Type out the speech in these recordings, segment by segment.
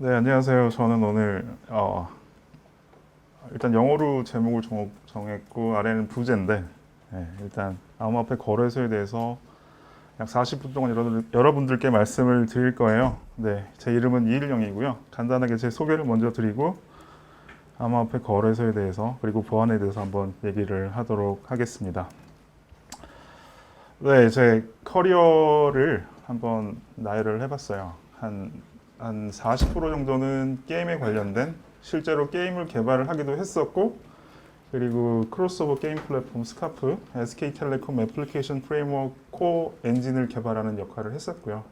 네, 안녕하세요. 저는 오늘 일단 영어로 제목을 정했고 아래는 부제인데 일단 암호화폐 거래소에 대해서 약 40분 동안 여러분들께 말씀을 드릴 거예요. 네, 제 이름은 이일영이고요. 간단하게 제 소개를 먼저 드리고 암호화폐 거래소에 대해서 그리고 보안에 대해서 한번 얘기를 하도록 하겠습니다. 네, 제 커리어를 한번 나열을 해봤어요. 한 40% 정도는 게임에 관련된 실제로 게임을 개발을 하기도 했었고 그리고 크로스오버 게임 플랫폼 스카프, SK텔레콤 애플리케이션 프레임워크 코어 엔진을 개발하는 역할을 했었고요.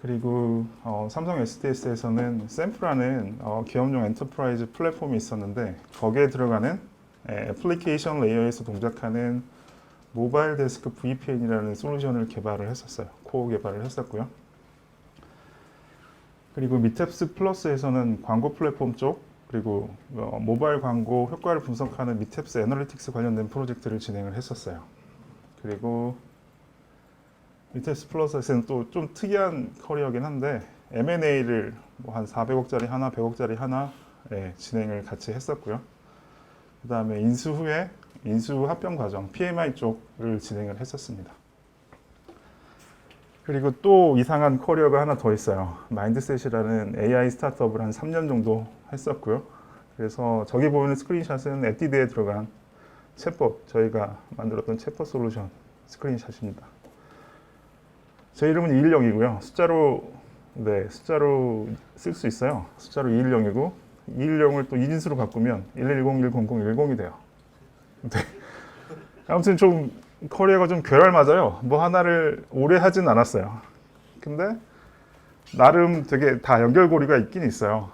그리고 삼성 SDS에서는 샘프라는 기업용 엔터프라이즈 플랫폼이 있었는데 거기에 들어가는 애플리케이션 레이어에서 동작하는 모바일 데스크 VPN이라는 솔루션을 개발을 했었어요. 코어 개발을 했었고요. 그리고 미탭스 플러스에서는 광고 플랫폼 쪽 그리고 모바일 광고 효과를 분석하는 미탭스 애널리틱스 관련된 프로젝트를 진행을 했었어요. 그리고 미탭스 플러스에서는 또 좀 특이한 커리어긴 한데 M&A를 뭐 한 400억짜리 하나, 100억짜리 하나 진행을 같이 했었고요. 그 다음에 인수 후에 인수 합병 과정 PMI 쪽을 진행을 했었습니다. 그리고 또 이상한 커리어가 하나 더 있어요. 마인드셋이라는 AI 스타트업을 한 3년 정도 했었고요. 그래서 저기 보이는 스크린샷은 에뛰드에 들어간 챗봇, 저희가 만들었던 챗봇 솔루션 스크린샷입니다. 제 이름은 이일영이고요. 숫자로 쓸 수 있어요. 숫자로 이일영이고 이일영을 또 이진수로 바꾸면 11010010이 돼요. 네. 아무튼 좀 커리어가 좀 괴랄맞아요. 뭐 하나를 오래 하진 않았어요. 근데 나름 되게 다 연결고리가 있긴 있어요.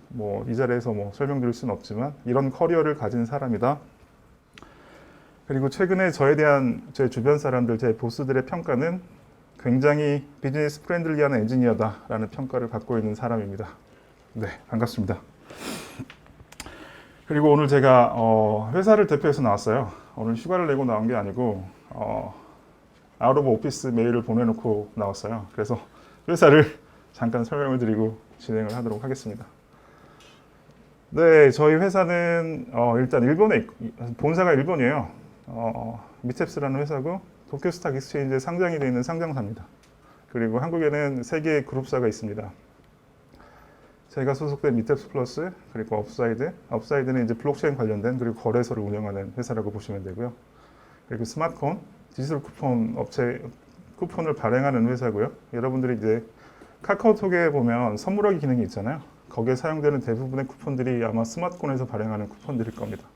뭐 이 자리에서 뭐 설명드릴 수는 없지만 이런 커리어를 가진 사람이다. 그리고 최근에 저에 대한 제 주변 사람들, 제 보스들의 평가는 굉장히 비즈니스 프렌들리한 엔지니어다라는 평가를 받고 있는 사람입니다. 네, 반갑습니다. 그리고 오늘 제가 회사를 대표해서 나왔어요. 오늘 휴가를 내고 나온 게 아니고 아웃 오브 오피스 메일을 보내놓고 나왔어요. 그래서 회사를 잠깐 설명을 드리고 진행을 하도록 하겠습니다. 네, 저희 회사는 일단 일본에 본사가 일본이에요. 미탭스라는 회사고 도쿄 스탁 익스체인지에 상장이 되어 있는 상장사입니다. 그리고 한국에는 3개의 그룹사가 있습니다. 제가 소속된 미탭스 플러스 그리고 업사이드는 이제 블록체인 관련된 그리고 거래소를 운영하는 회사라고 보시면 되고요. 그리고 스마트콘 디지털 쿠폰 업체 쿠폰을 발행하는 회사고요. 여러분들이 이제 카카오톡에 보면 선물하기 기능이 있잖아요. 거기에 사용되는 대부분의 쿠폰들이 아마 스마트폰에서 발행하는 쿠폰들일 겁니다.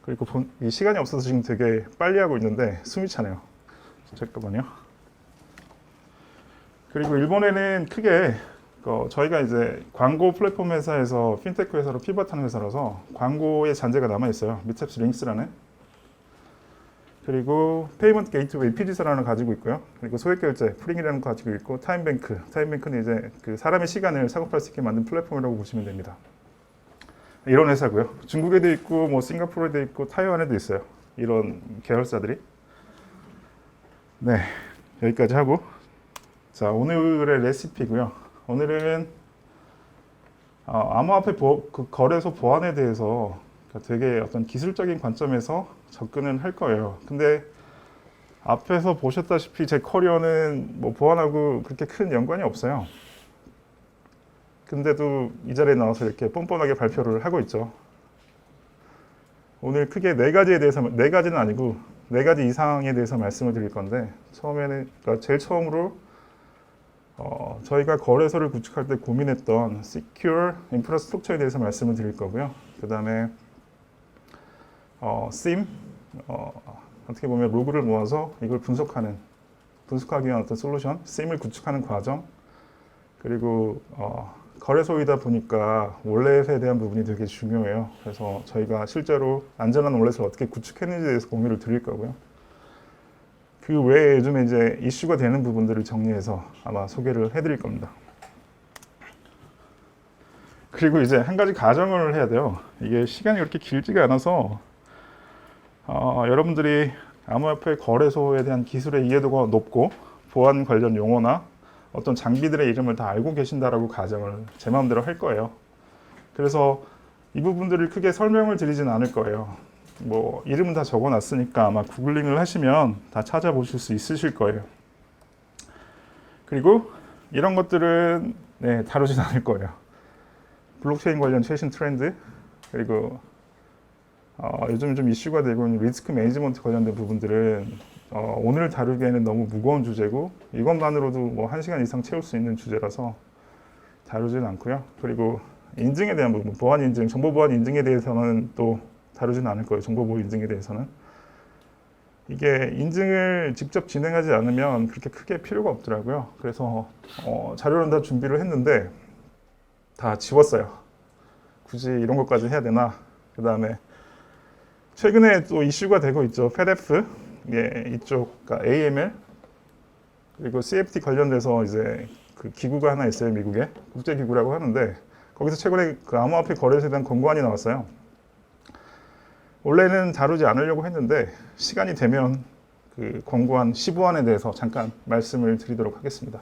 그리고 이 시간이 없어서 지금 되게 빨리 하고 있는데 숨이 차네요. 잠깐만요. 그리고 일본에는 크게 저희가 이제 광고 플랫폼 회사에서 핀테크 회사로 피벗하는 회사라서 광고의 잔재가 남아 있어요. 미탭스 링스라는. 그리고 페이먼트 게이트웨이 PG사라는 걸 가지고 있고요. 그리고 소액결제 프링이라는 거 가지고 있고 타임뱅크는 이제 그 사람의 시간을 사고팔 수 있게 만든 플랫폼이라고 보시면 됩니다. 이런 회사고요. 중국에도 있고 뭐 싱가포르에도 있고 타이완에도 있어요. 이런 계열사들이. 네, 여기까지 하고 자, 오늘의 레시피고요. 오늘은 암호화폐 거래소 보안에 대해서 되게 어떤 기술적인 관점에서 접근을 할 거예요. 근데 앞에서 보셨다시피 제 커리어는 뭐 보안하고 그렇게 큰 연관이 없어요. 근데도 이 자리에 나와서 이렇게 뻔뻔하게 발표를 하고 있죠. 오늘 크게 4가지에 대해서, 4가지는 아니고 4가지 이상에 대해서 말씀을 드릴 건데 처음에는 그러니까 제일 처음으로 저희가 거래소를 구축할 때 고민했던 Secure Infrastructure에 대해서 말씀을 드릴 거고요. 그 다음에 SIEM, 어떻게 보면 로그를 모아서 이걸 분석하기 위한 어떤 솔루션, SIEM을 구축하는 과정, 그리고 거래소이다 보니까 월렛에 대한 부분이 되게 중요해요. 그래서 저희가 실제로 안전한 월렛을 어떻게 구축했는지에 대해서 공유를 드릴 거고요. 그 외에 요즘에 이제 이슈가 되는 부분들을 정리해서 아마 소개를 해드릴 겁니다. 그리고 이제 한 가지 가정을 해야 돼요. 이게 시간이 그렇게 길지가 않아서 여러분들이 암호화폐 거래소에 대한 기술의 이해도가 높고 보안 관련 용어나 어떤 장비들의 이름을 다 알고 계신다라고 가정을 제 마음대로 할 거예요. 그래서 이 부분들을 크게 설명을 드리진 않을 거예요. 뭐 이름은 다 적어놨으니까 아마 구글링을 하시면 다 찾아보실 수 있으실 거예요. 그리고 이런 것들은 다루진 않을 거예요. 블록체인 관련 최신 트렌드, 그리고 요즘 좀 이슈가 되고 있는 리스크 매니지먼트 관련된 부분들은 오늘 다루기에는 너무 무거운 주제고 이것만으로도 뭐 1시간 이상 채울 수 있는 주제라서 다루진 않고요. 그리고 인증에 대한 부분, 보안 인증, 정보 보안 인증에 대해서는 또 다루진 않을 거예요. 정보 보호 인증에 대해서는. 이게 인증을 직접 진행하지 않으면 그렇게 크게 필요가 없더라고요. 그래서 자료는 다 준비를 했는데 다 지웠어요. 굳이 이런 것까지 해야 되나? 그 다음에 최근에 또 이슈가 되고 있죠. FedF, 이쪽 그러니까 AML 그리고 CFT 관련돼서 이제 그 기구가 하나 있어요. 미국에 국제기구라고 하는데 거기서 최근에 그 암호화폐 거래소에 대한 권고안이 나왔어요. 원래는 다루지 않으려고 했는데 시간이 되면 그 권고안 15안에 대해서 잠깐 말씀을 드리도록 하겠습니다.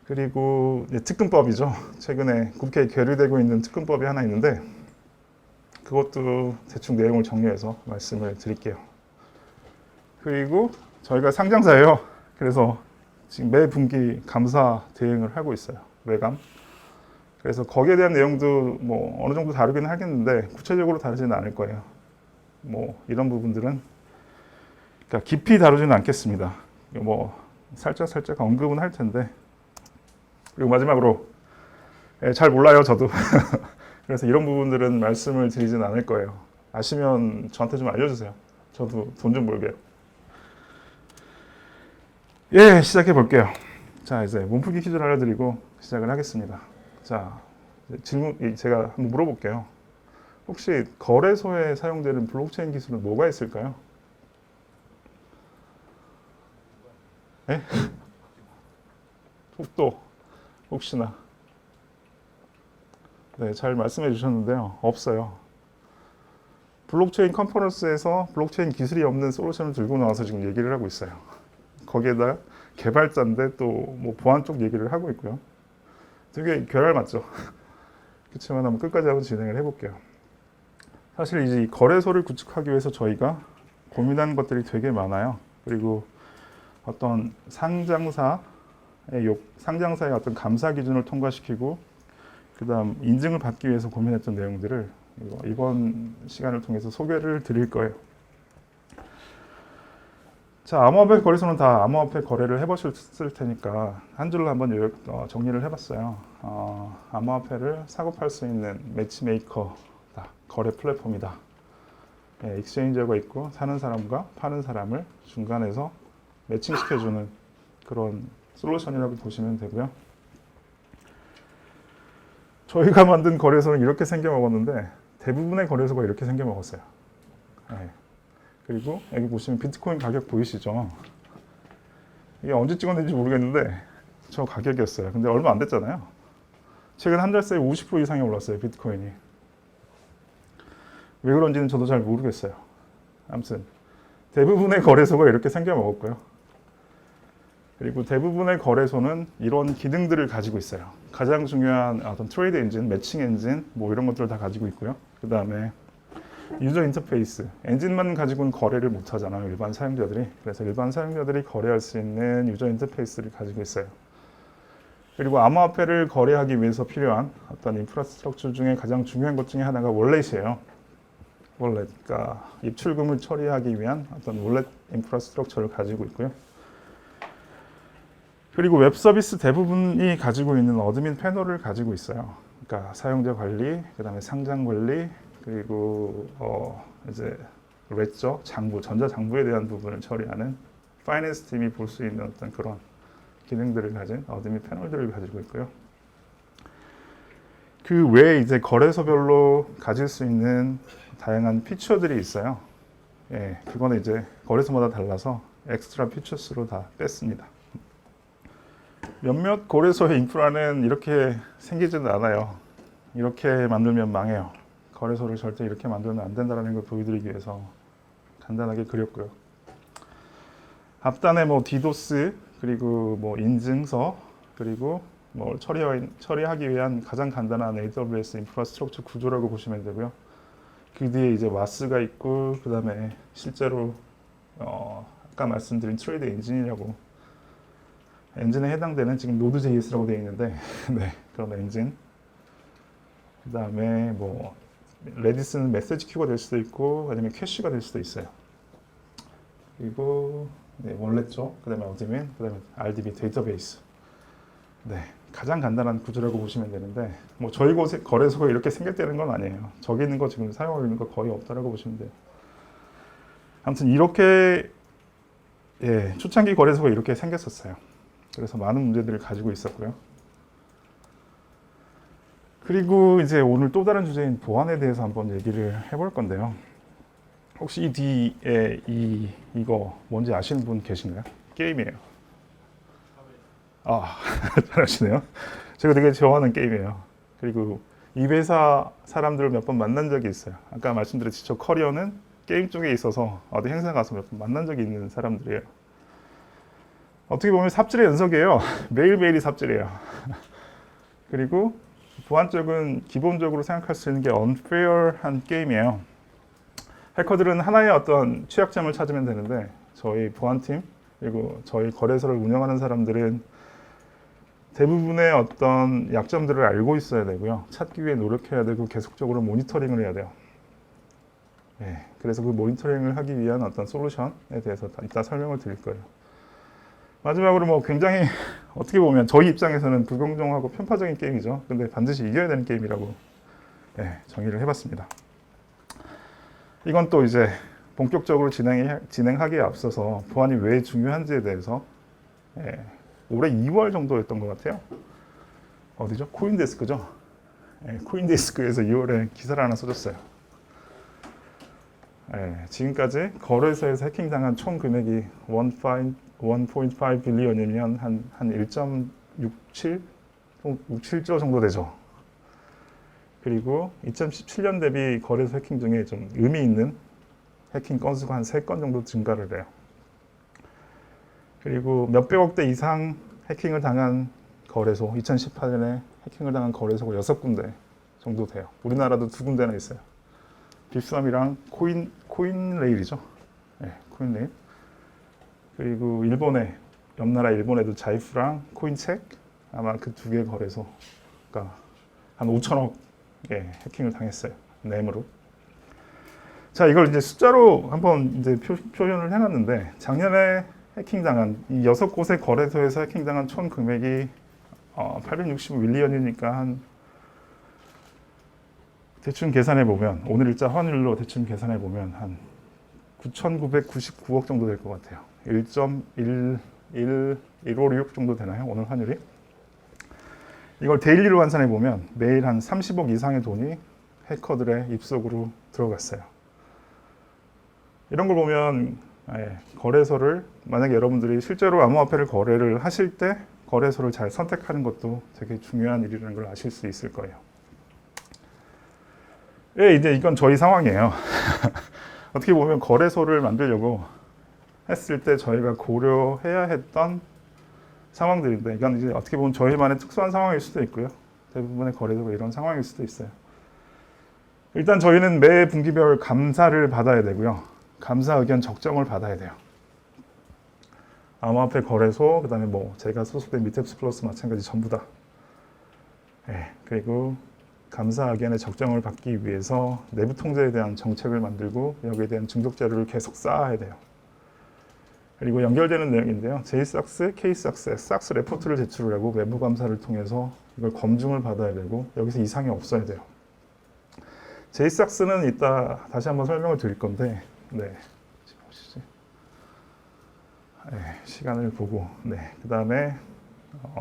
그리고 특근법이죠. 최근에 국회에 계류되고 있는 특근법이 하나 있는데 그것도 대충 내용을 정리해서 말씀을 드릴게요. 그리고 저희가 상장사예요. 그래서 지금 매 분기 감사 대행을 하고 있어요. 외감. 그래서 거기에 대한 내용도 뭐 어느 정도 다루기는 하겠는데 구체적으로 다루지는 않을 거예요. 뭐 이런 부분들은 그러니까 깊이 다루지는 않겠습니다. 뭐 살짝 언급은 할 텐데. 그리고 마지막으로 잘 몰라요, 저도. 그래서 이런 부분들은 말씀을 드리진 않을 거예요. 아시면 저한테 좀 알려주세요. 저도 돈 좀 벌게요. 시작해 볼게요. 자, 이제 몸풀기 퀴즈를 알려드리고 시작을 하겠습니다. 자, 질문 제가 한번 물어볼게요. 혹시 거래소에 사용되는 블록체인 기술은 뭐가 있을까요? 네? 속도 혹시나 잘 말씀해 주셨는데요. 없어요. 블록체인 컨퍼런스에서 블록체인 기술이 없는 솔루션을 들고 나와서 지금 얘기를 하고 있어요. 거기에다 개발자인데 또 뭐 보안 쪽 얘기를 하고 있고요. 되게 결알 맞죠? 그렇지만 한번 끝까지 한번 진행을 해볼게요. 사실 이제 이 거래소를 구축하기 위해서 저희가 고민하는 것들이 되게 많아요. 그리고 어떤 상장사의 어떤 감사 기준을 통과시키고 그다음 인증을 받기 위해서 고민했던 내용들을 이번 시간을 통해서 소개를 드릴 거예요. 자, 암호화폐 거래소는 다 암호화폐 거래를 해보셨을 테니까 한 줄로 한번 정리를 해봤어요. 암호화폐를 사고 팔 수 있는 매치메이커다, 거래 플랫폼이다. 익스체인저가 있고 사는 사람과 파는 사람을 중간에서 매칭시켜주는 그런 솔루션이라고 보시면 되고요. 저희가 만든 거래소는 이렇게 생겨먹었는데 대부분의 거래소가 이렇게 생겨먹었어요. 그리고 여기 보시면 비트코인 가격 보이시죠? 이게 언제 찍었는지 모르겠는데 저 가격이었어요. 근데 얼마 안 됐잖아요. 최근 한 달 사이 50% 이상이 올랐어요, 비트코인이. 왜 그런지는 저도 잘 모르겠어요. 아무튼 대부분의 거래소가 이렇게 생겨먹었고요. 그리고 대부분의 거래소는 이런 기능들을 가지고 있어요. 가장 중요한 어떤 트레이드 엔진, 매칭 엔진 뭐 이런 것들을 다 가지고 있고요. 그 다음에 유저 인터페이스, 엔진만 가지고는 거래를 못 하잖아요, 일반 사용자들이. 그래서 일반 사용자들이 거래할 수 있는 유저 인터페이스를 가지고 있어요. 그리고 암호화폐를 거래하기 위해서 필요한 어떤 인프라스트럭처 중에 가장 중요한 것 중에 하나가 월렛이에요. 월렛, 그러니까 입출금을 처리하기 위한 어떤 월렛 인프라스트럭처를 가지고 있고요. 그리고 웹 서비스 대부분이 가지고 있는 어드민 패널을 가지고 있어요. 그러니까 사용자 관리, 그다음에 상장 관리, 그리고 이제 레저, 장부, 전자 장부에 대한 부분을 처리하는 파이낸스 팀이 볼 수 있는 어떤 그런 기능들을 가진 어드민 패널들을 가지고 있고요. 그 외에 이제 거래소별로 가질 수 있는 다양한 피처들이 있어요. 그거는 이제 거래소마다 달라서 엑스트라 피처스로 다 뺐습니다. 몇몇 거래소의 인프라는 이렇게 생기지는 않아요. 이렇게 만들면 망해요. 거래소를 절대 이렇게 만들면 안 된다는 걸 보여드리기 위해서 간단하게 그렸고요. 앞단에 뭐 디도스, 그리고 뭐 인증서, 그리고 뭐 처리하기 위한 가장 간단한 AWS 인프라스트럭처 구조라고 보시면 되고요. 그 뒤에 이제 와스가 있고, 그 다음에 실제로 아까 말씀드린 트레이드 엔진이라고, 엔진에 해당되는 지금 노드.js라고 되어 있는데 네, 그런 엔진. 그 다음에 뭐 레디스는 메시지 큐가 될 수도 있고, 아니면 캐시가 될 수도 있어요. 그리고 네, 원래 쪽, 그 다음에 어드민, 그 다음에 RDB 데이터베이스. 네, 가장 간단한 구조라고 보시면 되는데, 뭐 저희 곳에 거래소가 이렇게 생겼다는 건 아니에요. 저기 있는 거 지금 사용하고 있는 거 거의 없다라고 보시면 돼요. 아무튼 이렇게 초창기 거래소가 이렇게 생겼었어요. 그래서 많은 문제들을 가지고 있었고요. 그리고 이제 오늘 또 다른 주제인 보안에 대해서 한번 얘기를 해볼 건데요. 혹시 이 뒤에 이거 뭔지 아시는 분 계신가요? 게임이에요. 아, 잘하시네요. 제가 되게 좋아하는 게임이에요. 그리고 이 회사 사람들을 몇 번 만난 적이 있어요. 아까 말씀드렸듯이 저 커리어는 게임 쪽에 있어서 어디 행사 가서 몇 번 만난 적이 있는 사람들이에요. 어떻게 보면 삽질의 연속이에요. 매일매일이 삽질이에요. 그리고 보안 쪽은 기본적으로 생각할 수 있는 게 unfair한 게임이에요. 해커들은 하나의 어떤 취약점을 찾으면 되는데, 저희 보안팀 그리고 저희 거래소를 운영하는 사람들은 대부분의 어떤 약점들을 알고 있어야 되고요. 찾기 위해 노력해야 되고 계속적으로 모니터링을 해야 돼요. 네, 그래서 그 모니터링을 하기 위한 어떤 솔루션에 대해서 이따 설명을 드릴 거예요. 마지막으로 뭐 굉장히 어떻게 보면 저희 입장에서는 불공정하고 편파적인 게임이죠. 근데 반드시 이겨야 되는 게임이라고 정의를 해봤습니다. 이건 또 이제 본격적으로 진행하기에 앞서서 보안이 왜 중요한지에 대해서 올해 2월 정도였던 것 같아요. 어디죠? 코인데스크죠. 코인데스크에서 2월에 기사를 하나 써줬어요. 지금까지 거래소에서 해킹당한 총 금액이 1.5 빌리언이면 한 1.67조 정도 되죠. 그리고 2017년 대비 거래소 해킹 중에 좀 의미 있는 해킹 건수가 한 3건 정도 증가를 해요. 그리고 몇백억대 이상 해킹을 당한 거래소, 2018년에 해킹을 당한 거래소가 6군데 정도 돼요. 우리나라도 2군데나 있어요. 빕썸이랑 코인레일이죠. 코인레일. 그리고 옆 나라 일본에도 자이프랑 코인책, 아마 그 2개 거래소가 한 5천억 해킹을 당했어요. 램으로. 자, 이걸 이제 숫자로 한번 이제 표현을 해놨는데, 작년에 해킹당한 이 6곳의 거래소에서 해킹당한 총 금액이 865밀리언이니까 한 대충 계산해 보면, 오늘 일자 환율로 대충 계산해 보면 한 9,999억 정도 될 것 같아요. 1.156 정도 되나요? 오늘 환율이? 이걸 데일리로 환산해 보면 매일 한 30억 이상의 돈이 해커들의 입속으로 들어갔어요. 이런 걸 보면 거래소를, 만약에 여러분들이 실제로 암호화폐를 거래를 하실 때 거래소를 잘 선택하는 것도 되게 중요한 일이라는 걸 아실 수 있을 거예요. 이제 이건 저희 상황이에요. 어떻게 보면 거래소를 만들려고 했을 때 저희가 고려해야 했던 상황들인데, 이건 이제 어떻게 보면 저희만의 특수한 상황일 수도 있고요. 대부분의 거래소가 이런 상황일 수도 있어요. 일단 저희는 매 분기별 감사를 받아야 되고요. 감사 의견 적정을 받아야 돼요. 암호화폐 거래소, 그 다음에 뭐 제가 소속된 미텝스 플러스 마찬가지 전부 다. 그리고 감사 의견의 적정을 받기 위해서 내부 통제에 대한 정책을 만들고 여기에 대한 중독 자료를 계속 쌓아야 돼요. 그리고 연결되는 내용인데요. JSAX, KSAX, SAX 레포트를 제출을 하고 외부 감사를 통해서 이걸 검증을 받아야 되고, 여기서 이상이 없어야 돼요. JSAX는 이따 다시 한번 설명을 드릴 건데, 시간을 보고, 그 다음에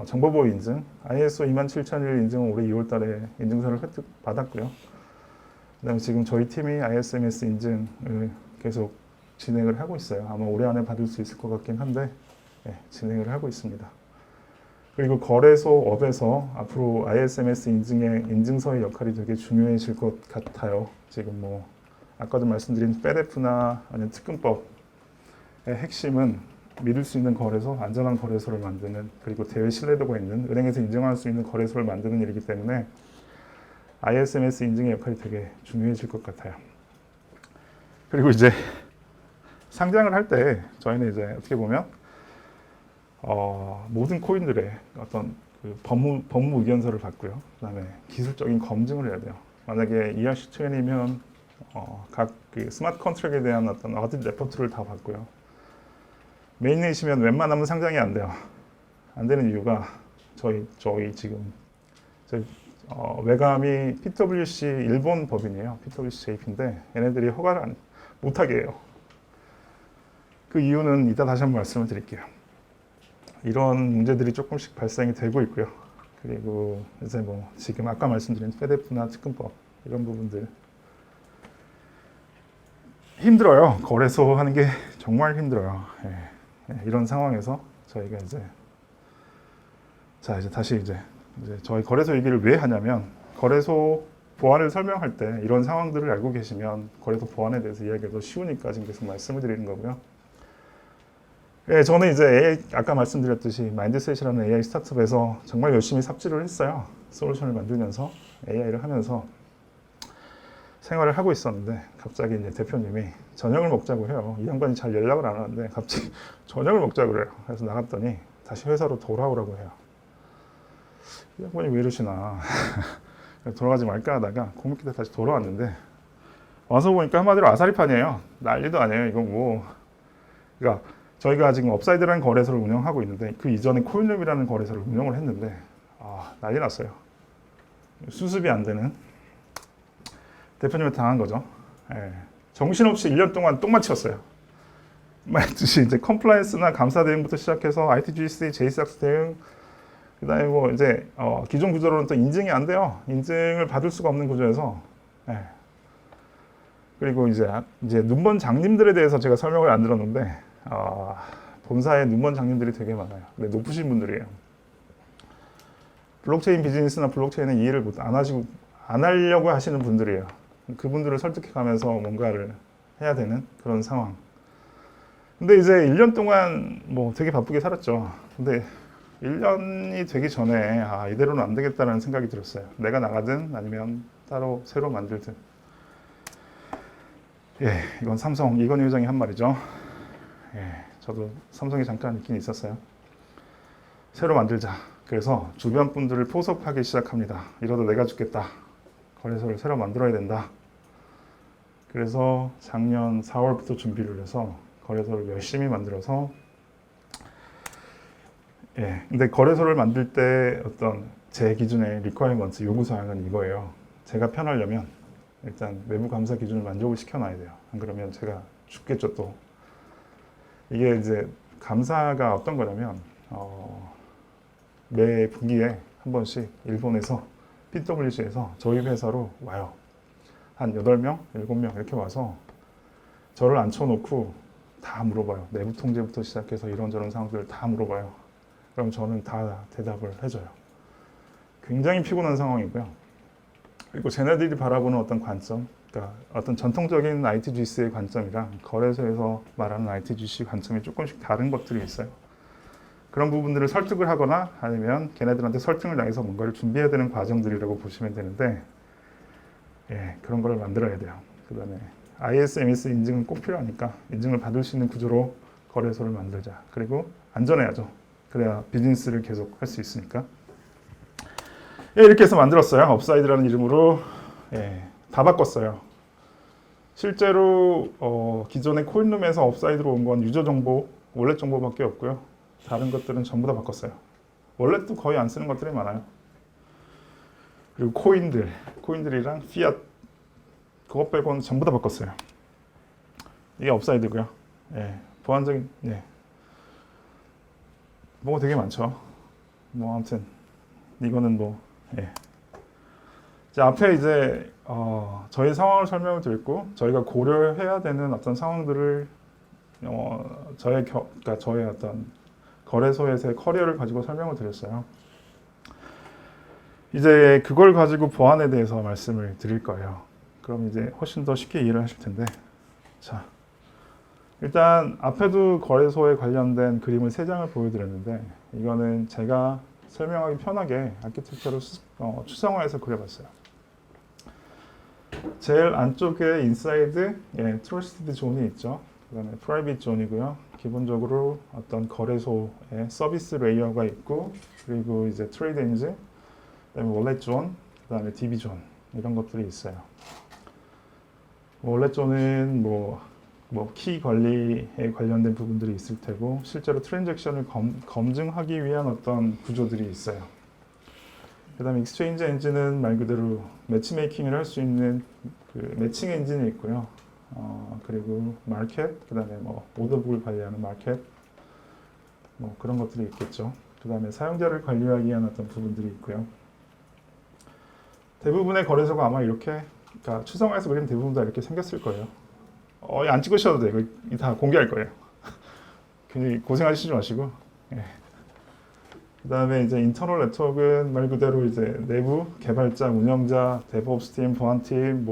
정보보호 인증, ISO 27001 인증은 올해 2월 달에 인증서를 획득 받았고요. 그 다음에 지금 저희 팀이 ISMS 인증을 계속 진행을 하고 있어요. 아마 올해 안에 받을 수 있을 것 같긴 한데, 진행을 하고 있습니다. 그리고 거래소업에서 앞으로 ISMS 인증서의 역할이 되게 중요해질 것 같아요. 지금 뭐 아까도 말씀드린 FedF나 아니면 특근법의 핵심은 믿을 수 있는 거래소, 안전한 거래소를 만드는, 그리고 대외 신뢰도가 있는, 은행에서 인정할 수 있는 거래소를 만드는 일이기 때문에 ISMS 인증의 역할이 되게 중요해질 것 같아요. 그리고 이제 상장을 할 때 저희는 이제 어떻게 보면 모든 코인들의 어떤 그 법무 의견서를 받고요. 그다음에 기술적인 검증을 해야 돼요. 만약에 ERC20이면 각 그 스마트 컨트랙에 대한 어떤 어딧 레포트를 다 받고요. 메인넷이면 웬만하면 상장이 안 돼요. 안 되는 이유가 저희 지금 외감이 PwC 일본 법인이에요. PwC JP인데 얘네들이 허가를 못하게 해요. 그 이유는 이따 다시 한번 말씀을 드릴게요. 이런 문제들이 조금씩 발생이 되고 있고요. 그리고 이제 뭐 지금 아까 말씀드린 페데프나 특근법 이런 부분들 힘들어요. 거래소 하는 게 정말 힘들어요. 이런 상황에서 저희가 이제 다시 이제 저희 거래소 얘기를 왜 하냐면 거래소 보안을 설명할 때 이런 상황들을 알고 계시면 거래소 보안에 대해서 이야기가 더 쉬우니까 지금 계속 말씀을 드리는 거고요. 저는 이제 아까 말씀드렸듯이 마인드셋이라는 AI 스타트업에서 정말 열심히 삽질을 했어요. 솔루션을 만들면서 AI를 하면서 생활을 하고 있었는데 갑자기 이제 대표님이 저녁을 먹자고 해요. 이 양반이 잘 연락을 안 하는데 갑자기 저녁을 먹자고 그래요. 그래서 나갔더니 다시 회사로 돌아오라고 해요. 이 양반이 왜 이러시나. 돌아가지 말까 하다가 고민 끝에 다시 돌아왔는데 와서 보니까 한마디로 아사리판이에요. 난리도 아니에요. 이거 뭐. 그러니까 저희가 지금 업사이드라는 거래소를 운영하고 있는데 그 이전에 코인룸이라는 거래소를 운영을 했는데 난리 났어요. 수습이 안 되는 대표님한테 당한 거죠. 정신없이 1년 동안 똥만 치웠어요. 말했듯이 이제 컴플라이언스나 감사 대응부터 시작해서 ITGC, JSAX 대응, 그다음에 뭐 이제 기존 구조로는 또 인증이 안 돼요. 인증을 받을 수가 없는 구조에서 그리고 이제 눈먼 장님들에 대해서 제가 설명을 안 들었는데 본사에 눈먼 장님들이 되게 많아요. 근데 높으신 분들이에요. 블록체인 비즈니스나 블록체인은 이해를 안 하려고 하시는 분들이에요. 그분들을 설득해 가면서 뭔가를 해야 되는 그런 상황. 근데 이제 1년 동안 뭐 되게 바쁘게 살았죠. 근데 1년이 되기 전에 이대로는 안 되겠다는 생각이 들었어요. 내가 나가든 아니면 따로 새로 만들든. 이건 삼성 이건희 회장이 한 말이죠. 저도 삼성에 잠깐 있긴 있었어요. 새로 만들자. 그래서 주변 분들을 포섭하기 시작합니다. 이러다 내가 죽겠다. 거래소를 새로 만들어야 된다. 그래서 작년 4월부터 준비를 해서 거래소를 열심히 만들어서 근데 거래소를 만들 때 어떤 제 기준의 리퀘어먼트 요구사항은 이거예요. 제가 편하려면 일단 외부 감사 기준을 만족을 시켜놔야 돼요. 안 그러면 제가 죽겠죠 또. 이게 이제 감사가 어떤 거냐면 매 분기에 한 번씩 일본에서 PwC에서 저희 회사로 와요. 한 8명, 7명 이렇게 와서 저를 앉혀놓고 다 물어봐요. 내부 통제부터 시작해서 이런저런 상황들을 다 물어봐요. 그럼 저는 다 대답을 해줘요. 굉장히 피곤한 상황이고요. 그리고 쟤네들이 바라보는 어떤 관점, 그러니까 어떤 전통적인 ITGC의 관점이랑 거래소에서 말하는 ITGC 관점이 조금씩 다른 것들이 있어요. 그런 부분들을 설득을 하거나 아니면 걔네들한테 설득을 당해서 뭔가를 준비해야 되는 과정들이라고 보시면 되는데 그런 걸 만들어야 돼요. 그 다음에 ISMS 인증은 꼭 필요하니까 인증을 받을 수 있는 구조로 거래소를 만들자. 그리고 안전해야죠. 그래야 비즈니스를 계속 할 수 있으니까. 이렇게 해서 만들었어요. 업사이드라는 이름으로 다 바꿨어요. 실제로 기존의 코인룸에서 업사이드로 온 건 유저 정보, 월렛 정보밖에 없고요. 다른 것들은 전부 다 바꿨어요. 월렛도 거의 안 쓰는 것들이 많아요. 그리고 코인들이랑 피앗 그것 빼고는 전부 다 바꿨어요. 이게 업사이드고요. 보안적인 뭐가 되게 많죠. 뭐 아무튼 이거는 뭐 자, 앞에 이제 저희 상황을 설명을 드렸고 저희가 고려해야 되는 어떤 상황들을 그러니까 저의 어떤 거래소에서의 커리어를 가지고 설명을 드렸어요. 이제 그걸 가지고 보안에 대해서 말씀을 드릴 거예요. 그럼 이제 훨씬 더 쉽게 이해를 하실 텐데, 자, 일단 앞에도 거래소에 관련된 그림을 3장을 보여드렸는데 이거는 제가 설명하기 편하게 아키텍처를 추상화해서 그려봤어요. 제일 안쪽에 인사이드 트러스티드 존이 있죠. 그 다음에 프라이빗 존이고요. 기본적으로 어떤 거래소의 서비스 레이어가 있고 그리고 이제 트레이드 엔진, 그 다음에 월렛 존, 그 다음에 DB 존 이런 것들이 있어요. 월렛 존은 키 관리에 관련된 부분들이 있을 테고 실제로 트랜잭션을 검증하기 위한 어떤 구조들이 있어요. 그 다음에 익스체인지 엔진은 말 그대로 매치메이킹을 할 수 있는 그 매칭 엔진이 있고요. 그리고 마켓, 그 다음에 오더북을 관리하는 마켓, 그런 것들이 있겠죠. 그 다음에 사용자를 관리하기 위한 어떤 부분들이 있고요. 대부분의 거래소가 아마 이렇게, 그러니까 추상화해서 그리는 대부분 다 이렇게 생겼을 거예요. 안 찍으셔도 돼요. 이거 다 공개할 거예요. 괜히 고생하시지 마시고. 예. 그 다음에 이제 인터널 네트워크는 말 그대로 이제 내부 개발자, 운영자, 데브옵스 팀, 보안팀,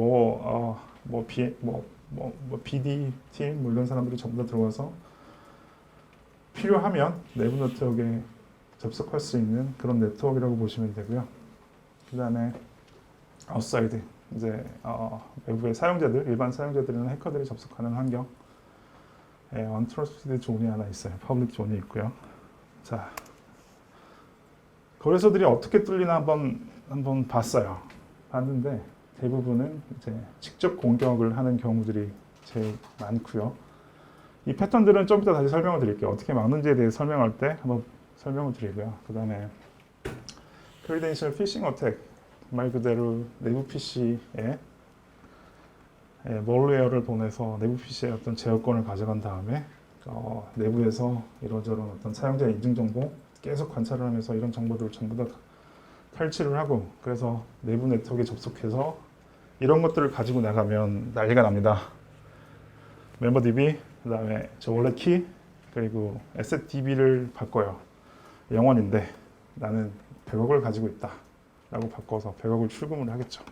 BD 팀, 이런 사람들이 전부 다 들어와서 필요하면 내부 네트워크에 접속할 수 있는 그런 네트워크라고 보시면 되고요. 그 다음에 아웃사이드, 이제 외부의 사용자들, 일반 사용자들이나 해커들이 접속하는 환경, 언트러스티드 존이 하나 있어요. 퍼블릭 존이 있고요. 자, 거래소들이 어떻게 뚫리나 한번 봤는데 대부분은 이제 직접 공격을 하는 경우들이 제일 많고요. 이 패턴들은 좀 이따 다시 설명을 드릴게요. 어떻게 막는지에 대해 설명할 때 한번 설명을 드리고요. 그 다음에 크리덴셜 피싱 어택, 말 그대로 내부 PC에 몰웨어를 보내서 내부 PC의 어떤 제어권을 가져간 다음에 내부에서 이런저런 어떤 사용자 인증 정보 계속 관찰을 하면서 이런 정보들을 전부 다 탈취를 하고 그래서 내부 네트워크에 접속해서 이런 것들을 가지고 나가면 난리가 납니다. 멤버 DB, 그 다음에 저 원래 키, 그리고 에셋 DB를 바꿔요. 0원인데 나는 100억을 가지고 있다 라고 바꿔서 100억을 출금을 하겠죠.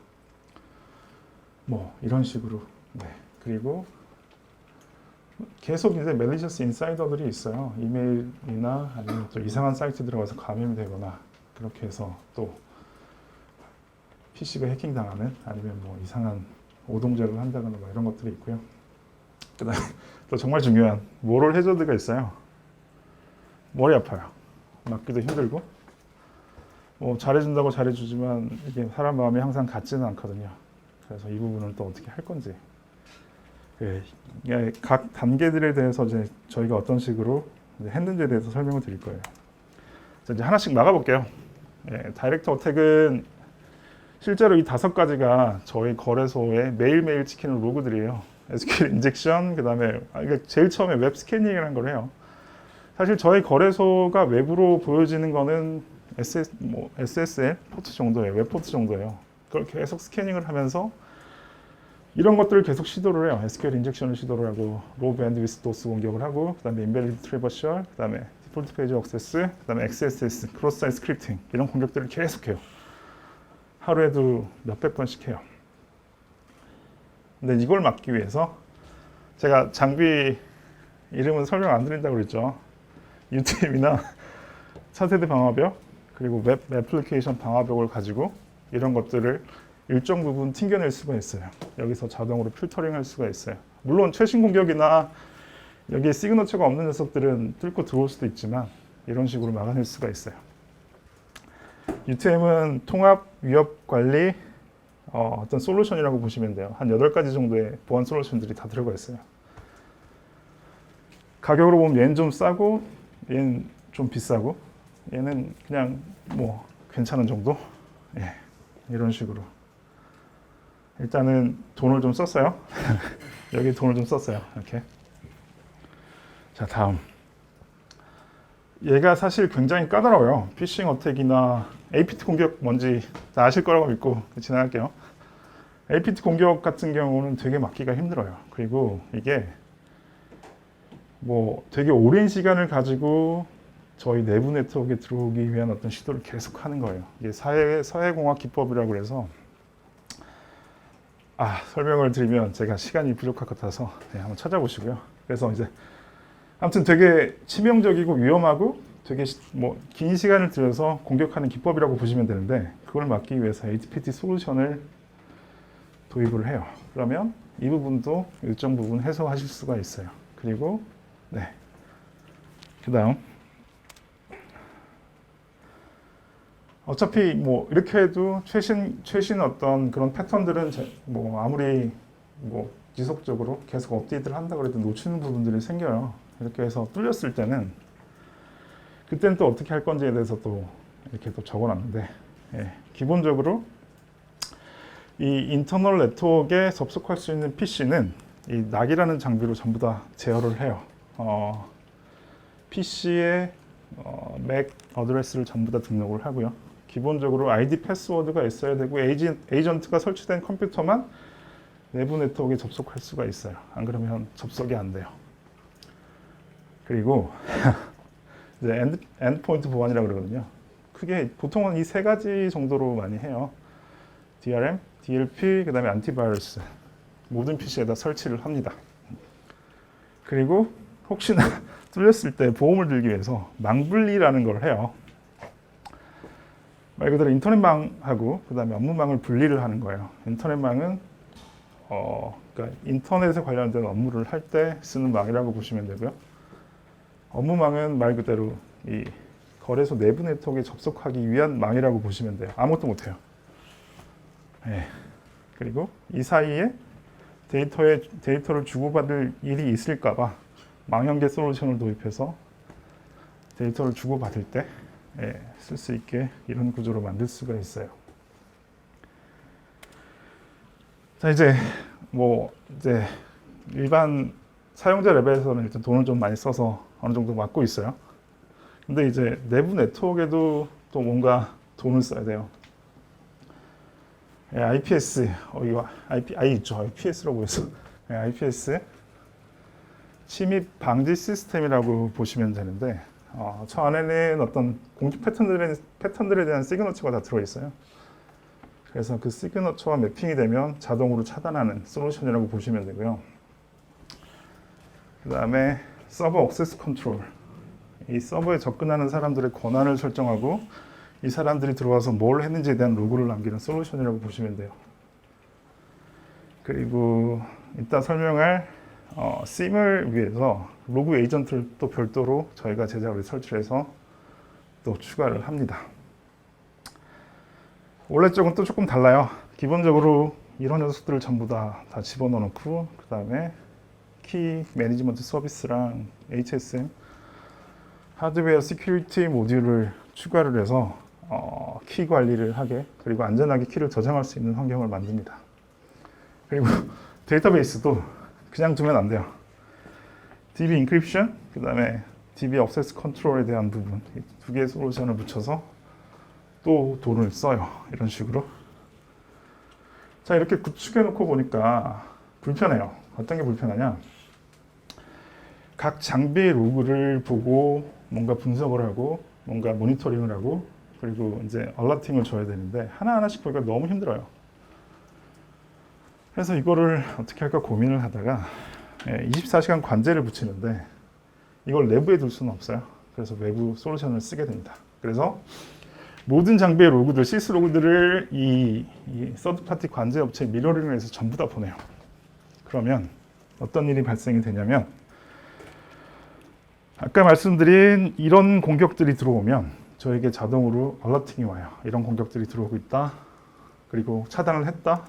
이런 식으로. 네. 그리고 계속 이제 멜리셔스 인사이더들이 있어요. 이메일이나 아니면 또 이상한 사이트 들어가서 감염이 되거나 그렇게 해서 또 PC가 해킹당하는 아니면 이상한 오동작을 한다거나 이런 것들이 있고요. 그다음에 또 정말 중요한 모럴 해저드가 있어요. 머리 아파요. 맞기도 힘들고 잘해준다고 잘해주지만 이게 사람 마음이 항상 같지는 않거든요. 그래서 이 부분을 또 어떻게 할 건지 각 단계들에 대해서 이제 저희가 어떤 식으로 했는지에 대해서 설명을 드릴 거예요. 자, 이제 하나씩 막아볼게요. 다이렉트 어택은 실제로 이 5가지가 저희 거래소에 매일매일 찍히는 로그들이에요. SQL 인젝션, 그 다음에 제일 처음에 웹 스캐닝이라는 걸 해요. 사실 저희 거래소가 외부로 보여지는 거는 SSL 포트 정도예요. 웹 포트 정도예요. 그걸 계속 스캐닝을 하면서 이런 것들을 계속 시도를 해요. SQL 인젝션을 시도를 하고 로우 밴드위스 도스 공격을 하고 그 다음에 인베리드 트래버셜, 그 다음에 디폴트 페이지 액세스, 그 다음에 XSS, 크로스 사이트 스크립팅 이런 공격들을 계속 해요. 하루에도 몇백 번씩 해요. 근데 이걸 막기 위해서 제가 장비 이름은 설명 안 드린다고 그랬죠. UTM이나 차세대 방화벽 그리고 웹 애플리케이션 방화벽을 가지고 이런 것들을 일정 부분 튕겨낼 수가 있어요. 여기서 자동으로 필터링 할 수가 있어요. 물론 최신 공격이나 여기에 시그너처가 없는 녀석들은 뚫고 들어올 수도 있지만 이런 식으로 막아낼 수가 있어요. UTM은 통합 위협 관리 어떤 솔루션이라고 보시면 돼요. 한 8가지 정도의 보안 솔루션들이 다 들어가 있어요. 가격으로 보면 얘는 좀 싸고 얘는 좀 비싸고 얘는 그냥 괜찮은 정도? 이런 식으로. 일단은 돈을 좀 썼어요. 여기 돈을 좀 썼어요. 이렇게. 자, 다음. 얘가 사실 굉장히 까다로워요. 피싱 어택이나 APT 공격 뭔지 다 아실 거라고 믿고 지나갈게요. APT 공격 같은 경우는 되게 막기가 힘들어요. 그리고 이게 되게 오랜 시간을 가지고 저희 내부 네트워크에 들어오기 위한 어떤 시도를 계속 하는 거예요. 이게 서해공학 기법이라고 그래서 설명을 드리면 제가 시간이 부족할 것 같아서 한번 찾아보시고요. 그래서 이제 아무튼 되게 치명적이고 위험하고 되게 긴 시간을 들여서 공격하는 기법이라고 보시면 되는데, 그걸 막기 위해서 APT 솔루션을 도입을 해요. 그러면 이 부분도 일정 부분 해소하실 수가 있어요. 그리고 그 다음 어차피 이렇게 해도 최신 어떤 그런 패턴들은 아무리 지속적으로 계속 업데이트를 한다고 해도 놓치는 부분들이 생겨요. 이렇게 해서 뚫렸을 때는 그때는 또 어떻게 할 건지에 대해서 또 이렇게 또 적어놨는데, 기본적으로 이 인터널 네트워크에 접속할 수 있는 PC는 이 NAC이라는 장비로 전부 다 제어를 해요. PC에 맥 어드레스를 전부 다 등록을 하고요. 기본적으로 아이디 패스워드가 있어야 되고 에이전트가 설치된 컴퓨터만 내부 네트워크에 접속할 수가 있어요. 안 그러면 접속이 안 돼요. 그리고 이제 엔드포인트 보안이라고 그러거든요. 크게 보통은 이 세 가지 정도로 많이 해요. DRM, DLP, 그 다음에 안티바이러스. 모든 PC에다 설치를 합니다. 그리고 혹시나 뚫렸을 때 보험을 들기 위해서 망분리라는 걸 해요. 말 그대로 인터넷망하고 그 다음에 업무망을 분리를 하는 거예요. 인터넷망은 그러니까 인터넷에 관련된 업무를 할 때 쓰는 망이라고 보시면 되고요. 업무망은 말 그대로 이 거래소 내부 네트워크에 접속하기 위한 망이라고 보시면 돼요. 아무것도 못해요. 그리고 이 사이에 데이터를 주고받을 일이 있을까봐 망연계 솔루션을 도입해서 데이터를 주고받을 때 쓸 수 있게 이런 구조로 만들 수가 있어요. 자, 이제 일반 사용자 레벨에서는 일단 돈을 좀 많이 써서 어느 정도 막고 있어요. 근데 이제 내부 네트워크에도 또 뭔가 돈을 써야 돼요. IPS, 이거 있죠. IPS라고 해서. IPS 침입 방지 시스템이라고 보시면 되는데, 저 안에는 어떤 공식 패턴들에 대한 시그너처가 다 들어있어요. 그래서 그 시그너처와 매핑이 되면 자동으로 차단하는 솔루션이라고 보시면 되고요. 그 다음에 서버 액세스 컨트롤. 이 서버에 접근하는 사람들의 권한을 설정하고 이 사람들이 들어와서 뭘 했는지에 대한 로그를 남기는 솔루션이라고 보시면 돼요. 그리고 이따 설명할 SIEM을 위해서 로그 에이전트를 또 별도로 저희가 제작을 설치를 해서 또 추가를 합니다. 원래 쪽은 또 조금 달라요. 기본적으로 이런 녀석들을 전부 다 집어넣어 놓고 그 다음에 키 매니지먼트 서비스랑 HSM 하드웨어 시큐리티 모듈을 추가를 해서 키 관리를 하게, 그리고 안전하게 키를 저장할 수 있는 환경을 만듭니다. 그리고 데이터베이스도 그냥 두면 안 돼요. DB 인크립션, 그 다음에 DB 액세스 컨트롤에 대한 부분, 이 두 개의 솔루션을 붙여서 또 돈을 써요. 이런 식으로. 자, 이렇게 구축해 놓고 보니까 불편해요. 어떤 게 불편하냐? 각 장비의 로그를 보고 뭔가 분석을 하고 뭔가 모니터링을 하고 그리고 이제 얼러팅을 줘야 되는데 하나하나씩 보기가 너무 힘들어요. 그래서 이거를 어떻게 할까 고민을 하다가 24시간 관제를 붙이는데 이걸 내부에 둘 수는 없어요. 그래서 외부 솔루션을 쓰게 됩니다. 그래서 모든 장비의 로그들, 시스 로그들을 이 서드 파티 관제 업체 미러링을 해서 전부 다 보내요. 그러면 어떤 일이 발생이 되냐면, 아까 말씀드린 이런 공격들이 들어오면 저에게 자동으로 얼러팅이 와요. 이런 공격들이 들어오고 있다. 그리고 차단을 했다.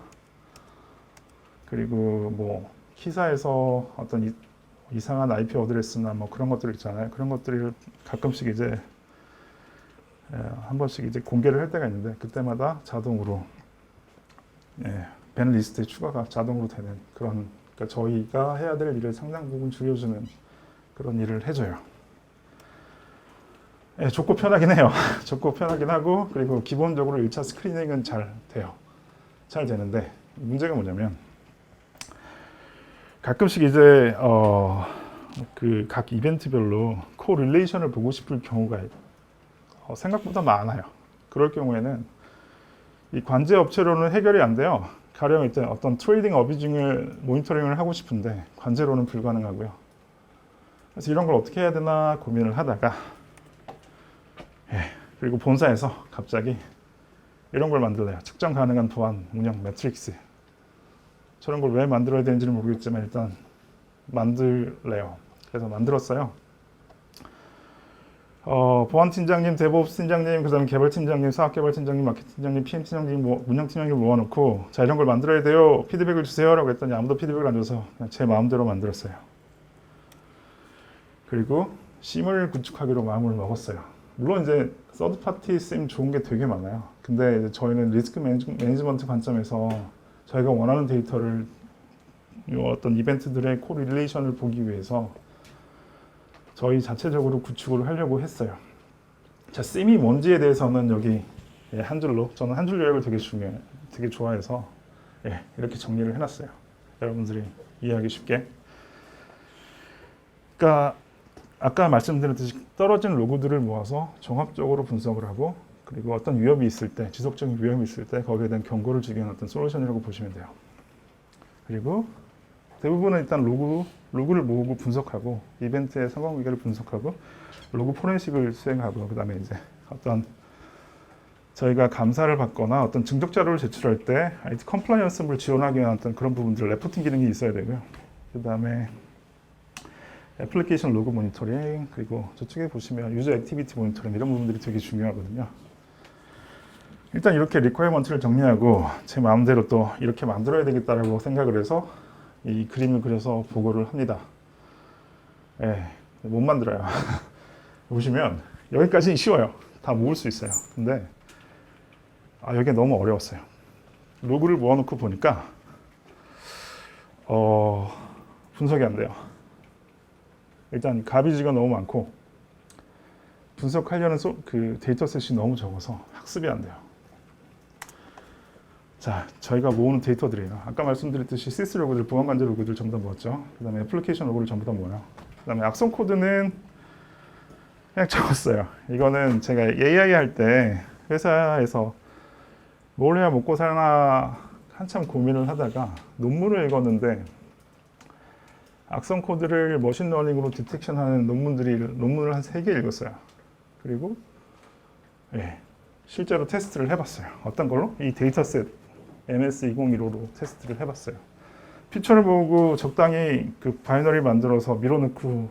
그리고 키사에서 어떤 이상한 IP 어드레스나 그런 것들 있잖아요. 그런 것들을 가끔씩 이제 한 번씩 이제 공개를 할 때가 있는데 그때마다 자동으로 밴 리스트에 추가가 자동으로 되는 그런, 그러니까 저희가 해야 될 일을 상당 부분 줄여주는 그런 일을 해줘요. 좋고 편하긴 해요. 좋고 편하긴 하고, 그리고 기본적으로 1차 스크리닝은 잘 돼요. 잘 되는데 문제가 뭐냐면 가끔씩 이제 그 각 이벤트별로 코릴레이션을 보고 싶을 경우가 생각보다 많아요. 그럴 경우에는 이 관제 업체로는 해결이 안 돼요. 가령 이제 어떤 트레이딩 어비징을 모니터링을 하고 싶은데 관제로는 불가능하고요. 그래서 이런 걸 어떻게 해야 되나 고민을 하다가 그리고 본사에서 갑자기 이런 걸 만들어요. 측정 가능한 보안 운영 매트릭스. 저런 걸 왜 만들어야 되는지는 모르겠지만 일단 만들래요. 그래서 만들었어요. 보안팀장님, 데브옵스 팀장님, 그 다음에 개발팀장님, 사업개발팀장님, 마케팅팀장님, PM팀장님, 운영팀장님 모아놓고 자 이런 걸 만들어야 돼요. 피드백을 주세요 라고 했더니 아무도 피드백을 안 줘서 그냥 제 마음대로 만들었어요. 그리고 심을 구축하기로 마음을 먹었어요. 물론 이제 서드파티 심 좋은 게 되게 많아요. 근데 이제 저희는 리스크 매니지먼트 관점에서 저희가 원하는 데이터를 어떤 이벤트들의 코릴레이션을 보기 위해서 저희 자체적으로 구축을 하려고 했어요. 자, 심이 뭔지에 대해서는 여기 한 줄로, 저는 한 줄 요약을 되게 좋아해서 이렇게 정리를 해놨어요. 여러분들이 이해하기 쉽게. 그러니까 아까 말씀드렸듯이 떨어진 로그들을 모아서 종합적으로 분석을 하고 그리고 어떤 위협이 있을 때, 지속적인 위협이 있을 때 거기에 대한 경고를 주기 위한 어떤 솔루션이라고 보시면 돼요. 그리고 대부분은 일단 로그를 모으고 분석하고 이벤트의 성공 위계를 분석하고 로그 포렌식을 수행하고 그 다음에 이제 어떤 저희가 감사를 받거나 어떤 증적 자료를 제출할 때 IT 컴플라이언스를 지원하기 위한 어떤 그런 부분들 레포팅 기능이 있어야 되고요. 그 다음에 애플리케이션 로그 모니터링 그리고 저쪽에 보시면 유저 액티비티 모니터링 이런 부분들이 되게 중요하거든요. 일단 이렇게 리퀘어먼트를 정리하고 제 마음대로 또 이렇게 만들어야 되겠다라고 생각을 해서 이 그림을 그려서 보고를 합니다. 못 만들어요. 보시면 여기까지는 쉬워요. 다 모을 수 있어요. 근데 여기가 너무 어려웠어요. 로그를 모아놓고 보니까 분석이 안 돼요. 일단 가비지가 너무 많고 분석하려는 그 데이터셋이 너무 적어서 학습이 안 돼요. 자, 저희가 모으는 데이터들이에요. 아까 말씀드렸듯이 시스 로그들, 보안관제 로그들 전부 다 모았죠. 그 다음에 애플리케이션 로그를 전부 다 모아요. 그 다음에 악성 코드는 그냥 적었어요. 이거는 제가 AI 할 때 회사에서 뭘 해야 먹고 사나 한참 고민을 하다가 논문을 읽었는데 악성 코드를 머신러닝으로 디텍션하는 논문을 한 3개 읽었어요. 그리고 실제로 테스트를 해봤어요. 어떤 걸로? 이 데이터셋 MS2015로 테스트를 해봤어요. 피처를 보고 적당히 그 바이너리 만들어서 밀어넣고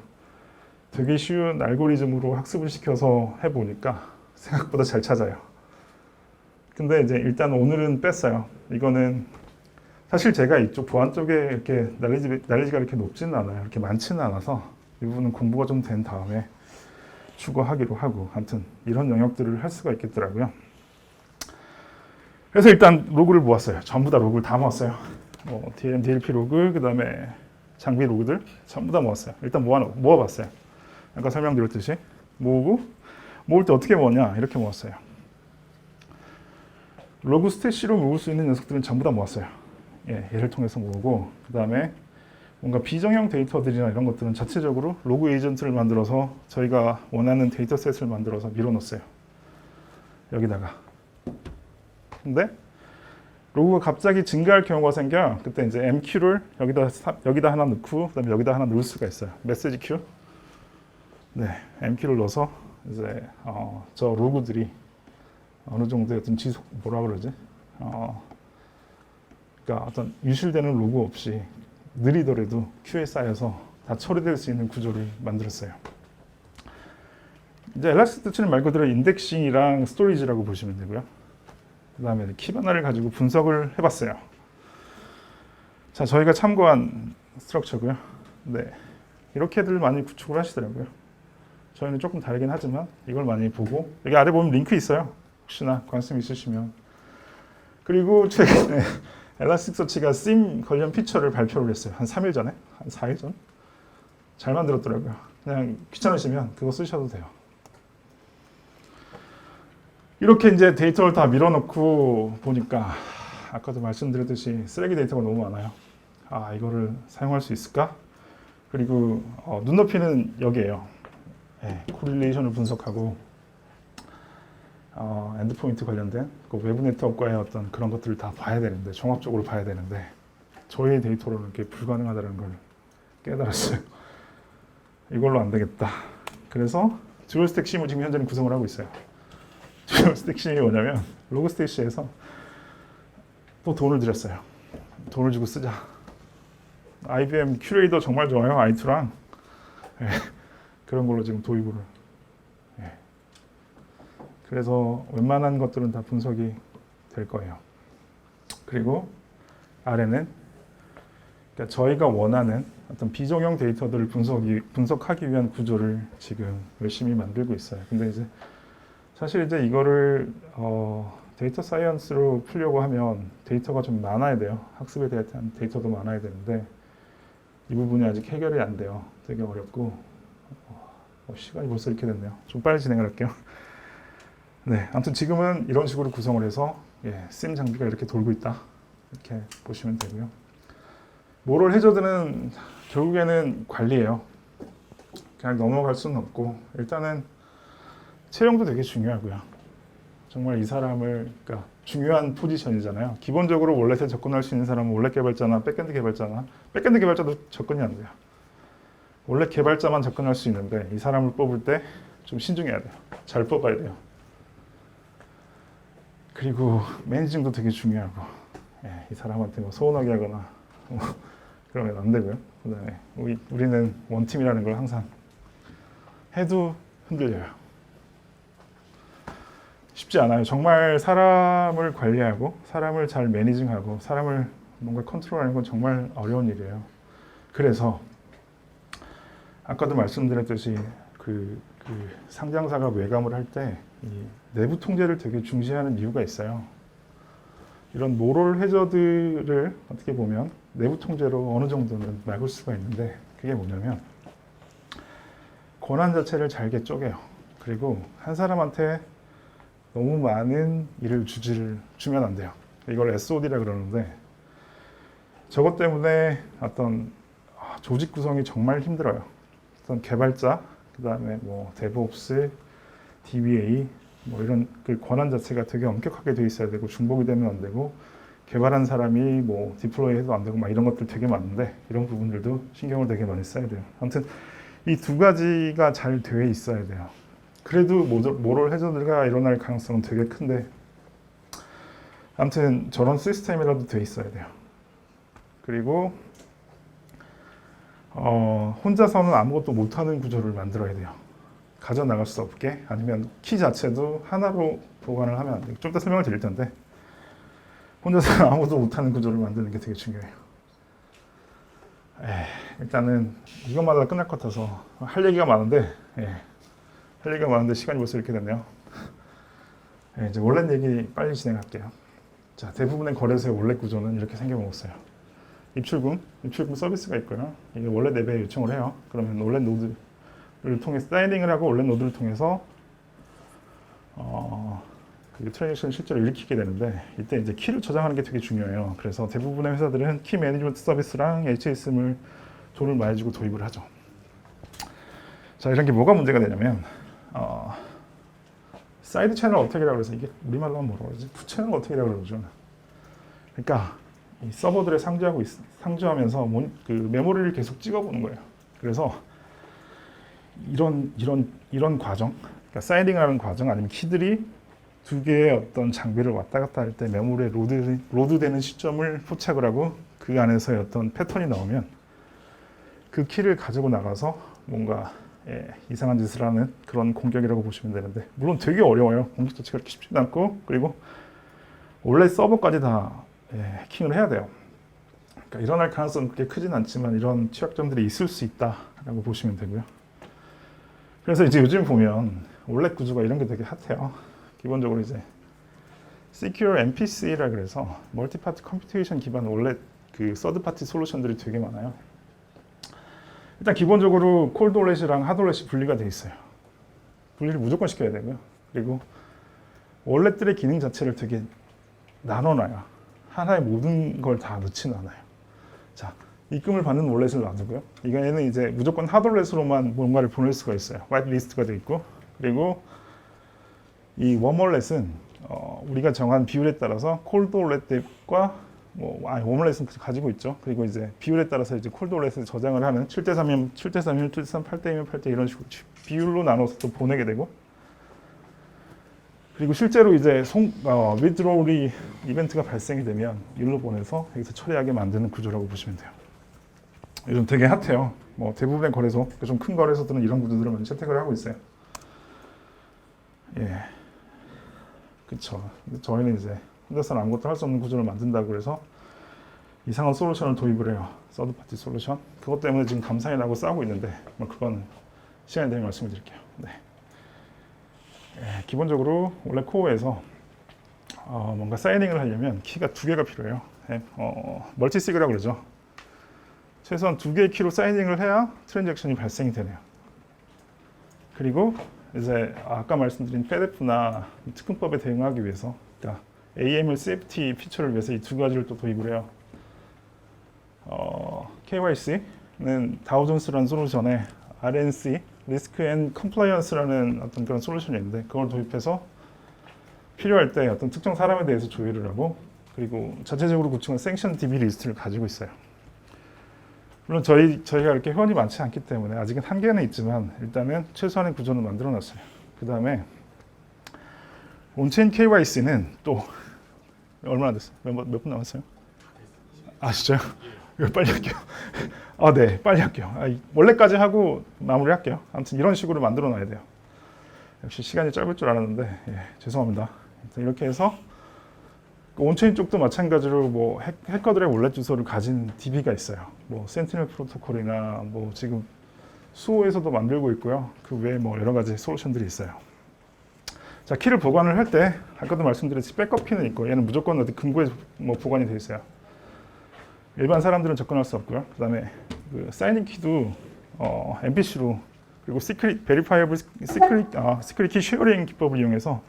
되게 쉬운 알고리즘으로 학습을 시켜서 해보니까 생각보다 잘 찾아요. 근데 이제 일단 오늘은 뺐어요. 이거는 사실 제가 이쪽 보안 쪽에 이렇게 날리지가 이렇게 높지는 않아요. 이렇게 많지는 않아서 이 부분은 공부가 좀 된 다음에 추가하기로 하고 아무튼 이런 영역들을 할 수가 있겠더라고요. 그래서 일단 로그를 모았어요. 전부 다 로그를 다 모았어요. DRM, DLP 로그, 그 다음에 장비 로그들 전부 다 모았어요. 일단 모아봤어요. 아까 설명드렸듯이 모으고 모을 때 어떻게 모았냐 이렇게 모았어요. 로그 스탯으로 모을 수 있는 녀석들은 전부 다 모았어요. 얘를 통해서 모으고 그 다음에 뭔가 비정형 데이터들이나 이런 것들은 자체적으로 로그 에이전트를 만들어서 저희가 원하는 데이터셋을 만들어서 밀어넣었어요. 여기다가. 근데 로그가 갑자기 증가할 경우가 생겨 그때 이제 MQ를 여기다 하나 넣고 그다음에 여기다 하나 넣을 수가 있어요. 메시지 큐. MQ를 넣어서 이제 저 로그들이 어느 정도의 어떤 지속 그러니까 어떤 유실되는 로그 없이 느리더라도 큐에 쌓여서 다 처리될 수 있는 구조를 만들었어요. 이제 엘라스티치는 말 그대로 인덱싱이랑 스토리지라고 보시면 되고요. 그 다음에 키바나를 가지고 분석을 해봤어요. 자, 저희가 참고한 스트럭처고요. 이렇게들 많이 구축을 하시더라고요. 저희는 조금 다르긴 하지만 이걸 많이 보고 여기 아래 보면 링크 있어요. 혹시나 관심 있으시면. 그리고 최근에 엘라스틱서치가 심 관련 피처를 발표를 했어요. 한 3일 전에? 한 4일 전? 잘 만들었더라고요. 그냥 귀찮으시면 그거 쓰셔도 돼요. 이렇게 이제 데이터를 다 밀어넣고 보니까 아까도 말씀드렸듯이 쓰레기 데이터가 너무 많아요. 이거를 사용할 수 있을까? 그리고 눈높이는 여기에요. 코릴레이션을 분석하고 엔드포인트 관련된 그 외부 네트워크와의 어떤 그런 것들을 다 봐야 되는데 종합적으로 봐야 되는데 저희의 데이터로는 이렇게 불가능하다는 걸 깨달았어요. 이걸로 안 되겠다. 그래서 듀얼스택 심을 지금 현재는 구성을 하고 있어요. 듀얼스택 심이 뭐냐면 로그스테이시에서 또 돈을 들였어요. 돈을 주고 쓰자. IBM 큐레이터 정말 좋아요. i2랑 네, 그런 걸로 지금 도입을. 네. 그래서 웬만한 것들은 다 분석이 될 거예요. 그리고 아래는 그러니까 저희가 원하는 어떤 비정형 데이터들을 분석하기 위한 구조를 지금 열심히 만들고 있어요. 근데 이제 사실 이제 이거를 데이터 사이언스로 풀려고 하면 데이터가 좀 많아야 돼요. 학습에 대한 데이터도 많아야 되는데 이 부분이 아직 해결이 안 돼요. 되게 어렵고 시간이 벌써 이렇게 됐네요. 좀 빨리 진행을 할게요. 네, 아무튼 지금은 이런 식으로 구성을 해서 심 장비가 이렇게 돌고 있다. 이렇게 보시면 되고요. 모럴 해저드는 결국에는 관리예요. 그냥 넘어갈 수는 없고 일단은 채용도 되게 중요하고요. 정말 이 사람을 그러니까 중요한 포지션이잖아요. 기본적으로 월렛에 접근할 수 있는 사람은 월렛 개발자나 백엔드 개발자나 백엔드 개발자도 접근이 안 돼요. 월렛 개발자만 접근할 수 있는데 이 사람을 뽑을 때 좀 신중해야 돼요. 잘 뽑아야 돼요. 그리고 매니징도 되게 중요하고 이 사람한테 뭐 소원하게 하거나 그러면 안 되고요. 그다음에 우리는 원팀이라는 걸 항상 해도 흔들려요. 쉽지 않아요. 정말 사람을 관리하고 사람을 잘 매니징하고 사람을 뭔가 컨트롤하는 건 정말 어려운 일이에요. 그래서 아까도 말씀드렸듯이 그 상장사가 외감을 할 때 내부 통제를 되게 중시하는 이유가 있어요. 이런 모럴 해저드를 어떻게 보면 내부 통제로 어느 정도는 막을 수가 있는데 그게 뭐냐면 권한 자체를 잘게 쪼개요. 그리고 한 사람한테 너무 많은 일을 주면 안 돼요. 이걸 SOD라 그러는데 저것 때문에 어떤 조직 구성이 정말 힘들어요. 어떤 개발자, 그 다음에 뭐 데브옵스, DBA 뭐 이런 그 권한 자체가 되게 엄격하게 돼 있어야 되고 중복이 되면 안 되고 개발한 사람이 뭐 디플로이 해도 안 되고 막 이런 것들 되게 많은데 이런 부분들도 신경을 되게 많이 써야 돼요. 아무튼 이 두 가지가 잘 되어 있어야 돼요. 그래도 모럴 해저드가 일어날 가능성은 되게 큰데 아무튼 저런 시스템이라도 돼 있어야 돼요. 그리고 혼자서는 아무것도 못하는 구조를 만들어야 돼요. 가져나갈 수 없게 아니면 키 자체도 하나로 보관을 하면 안 돼요. 좀 더 설명을 드릴 텐데 혼자서 아무것도 못하는 구조를 만드는 게 되게 중요해요. 일단은 이것만 하다 끝날 것 같아서 할 얘기가 많은데 할 얘기가 많은데 시간이 벌써 이렇게 됐네요. 이제 원래 얘기 빨리 진행할게요. 자, 대부분의 거래소의 원래 구조는 이렇게 생겨먹었어요. 입출금 서비스가 있고요. 이게 원래 앱에 요청을 해요. 그러면 원래 노드를 통해서 사이닝을 하고 원래 노드를 통해서 그 트랜잭션을 실제로 일으키게 되는데 이때 이제 키를 저장하는 게 되게 중요해요. 그래서 대부분의 회사들은 키 매니지먼트 서비스랑 HSM을 돈을 많이 주고 도입을 하죠. 자, 이런 게 뭐가 문제가 되냐면 사이드 채널 어택이라고 해서 이게 우리말로 하면 뭐라고 그러지? 부채널 어택이라고 그러죠. 그러니까 이 서버들에 상주하면서 그 메모리를 계속 찍어보는 거예요. 그래서 이런 과정, 그러니까 사이딩하는 과정 아니면 키들이 두 개의 어떤 장비를 왔다 갔다 할 때 메모리에 로드되는 시점을 포착을 하고 그 안에서의 어떤 패턴이 나오면 그 키를 가지고 나가서 뭔가 이상한 짓을 하는 그런 공격이라고 보시면 되는데 물론 되게 어려워요. 공격 자체가 그렇게 쉽지도 않고 그리고 원래 서버까지 다 해킹을 해야 돼요. 그러니까 일어날 가능성은 그렇게 크진 않지만 이런 취약점들이 있을 수 있다라고 보시면 되고요. 그래서 이제 요즘 보면 원래 구조가 이런 게 되게 핫해요. 기본적으로 이제 Secure MPC라 그래서 멀티파티 컴퓨테이션 기반 원래 그 서드 파티 솔루션들이 되게 많아요. 일단 기본적으로 콜드 월렛이랑 하드 월렛이 분리가 돼 있어요. 분리를 무조건 시켜야 되고요. 그리고 월렛들의 기능 자체를 되게 나눠놔요. 하나의 모든 걸 다 넣지는 않아요. 자, 입금을 받는 월렛을 놔두고요. 이거는 이제 무조건 하드 월렛으로만 뭔가를 보낼 수가 있어요. 화이트 리스트가 돼 있고 그리고 이 웜월렛은 우리가 정한 비율에 따라서 콜드월렛 덱과 웜월렛은 가지고 있죠. 그리고 이제 비율에 따라서 이제 콜드월렛을 저장을 하는 7대3이면 7대3이면 7대3, 8대2면 8대 이런 식으로 비율로 나눠서 또 보내게 되고, 그리고 실제로 이제 위드로울이 이벤트가 발생이 되면 일로 보내서 여기서 처리하게 만드는 구조라고 보시면 돼요. 요즘 되게 핫해요. 대부분의 거래소, 좀 큰 거래소들은 이런 구조들을 많이 채택을 하고 있어요. 예, 그렇죠. 저희는 이제 혼자서는 아무것도 할 수 없는 구조를 만든다고 해서 이상한 솔루션을 도입을 해요. 서드 파티 솔루션. 그것 때문에 지금 감상이 나고 싸우고 있는데 그건 시간이 되면 말씀을 드릴게요. 네. 예, 기본적으로 원래 코어에서 뭔가 사이닝을 하려면 키가 2개가 필요해요. 예, 멀티시그라고 그러죠. 최소한 2개의 키로 사이닝을 해야 트랜잭션이 발생이 되네요. 그리고 이제 아까 말씀드린 FedF나 특근법에 대응하기 위해서, 그러니까 AML CFT 피처를 위해서 이 2가지를 또 도입을 해요. KYC는 다우존스라는 솔루션에 RNC, 리스크 앤 컴플라이언스라는 어떤 그런 솔루션이 있는데, 그걸 도입해서 필요할 때 어떤 특정 사람에 대해서 조회를 하고, 그리고 자체적으로 구축한 생션 DB 리스트를 가지고 있어요. 물론 저희가 이렇게 회원이 많지 않기 때문에 아직은 한계는 있지만 일단은 최소한의 구조는 만들어 놨어요. 그 다음에 온체인 KYC는 또 얼마나 됐어요? 몇 분 남았어요? 아 진짜요? 이거 빨리 할게요. 네, 빨리 할게요. 원래까지 하고 마무리할게요. 아무튼 이런 식으로 만들어 놔야 돼요. 역시 시간이 짧을 줄 알았는데 죄송합니다. 이렇게 해서 온체인 쪽도 마찬가지로 해커들의 원래 주소를 가진 DB가 있어요. 센티넬 프로토콜이나 지금 수호에서도 만들고 있고요. 그 외에 여러 가지 솔루션들이 있어요. 자, 키를 보관을 할 때 아까도 말씀드렸듯이 백업 키는 있고, 얘는 무조건 어디 금고에 보관이 되어 있어요. 일반 사람들은 접근할 수 없고요. 그다음에 사이닝 키도 MPC로, 그리고 시크릿 베리파이어블 시크릿 키 쉐어링 기법을 이용해서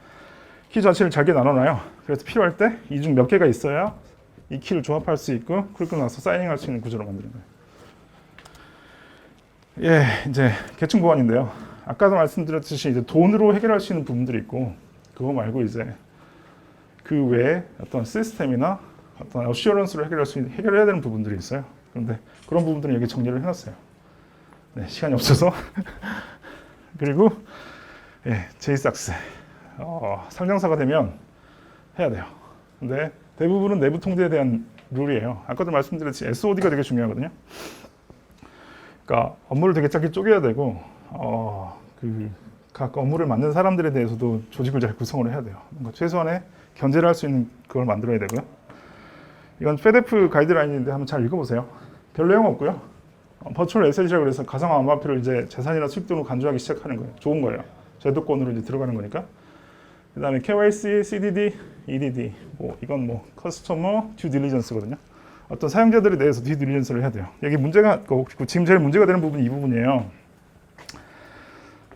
키 자체를 잘게 나눠놔요. 그래서 필요할 때 이 중 몇 개가 있어야 이 키를 조합할 수 있고, 그리고 나서 사이닝할 수 있는 구조로 만드는 거예요. 예, 이제 계층 보안인데요. 아까도 말씀드렸듯이 이제 돈으로 해결할 수 있는 부분들이 있고, 그거 말고 이제 그 외에 어떤 시스템이나 어떤 어슈어런스로 해결해야 되는 부분들이 있어요. 그런데 그런 부분들은 여기 정리를 해놨어요. 네, 시간이 없어서. 그리고 제이삭스. 상장사가 되면 해야 돼요. 근데 대부분은 내부 통제에 대한 룰이에요. 아까도 말씀드렸듯이 SOD가 되게 중요하거든요. 그러니까 업무를 되게 짧게 쪼개야 되고, 각 업무를 맡는 사람들에 대해서도 조직을 잘 구성을 해야 돼요. 뭔가 최소한의 견제를 할 수 있는 그걸 만들어야 되고요. 이건 FedF 가이드라인인데 한번 잘 읽어보세요. 별 내용 없고요. 버추얼 에셋이라고 해서 가상 암호화폐를 이제 재산이나 수익 등으로 간주하기 시작하는 거예요. 좋은 거예요. 제도권으로 이제 들어가는 거니까. 그 다음에 KYC, CDD, EDD, 이건 커스터머 듀 딜리전스거든요. 어떤 사용자들에 대해서 듀 딜리전스를 해야 돼요. 여기 지금 제일 문제가 되는 부분이 이 부분이에요.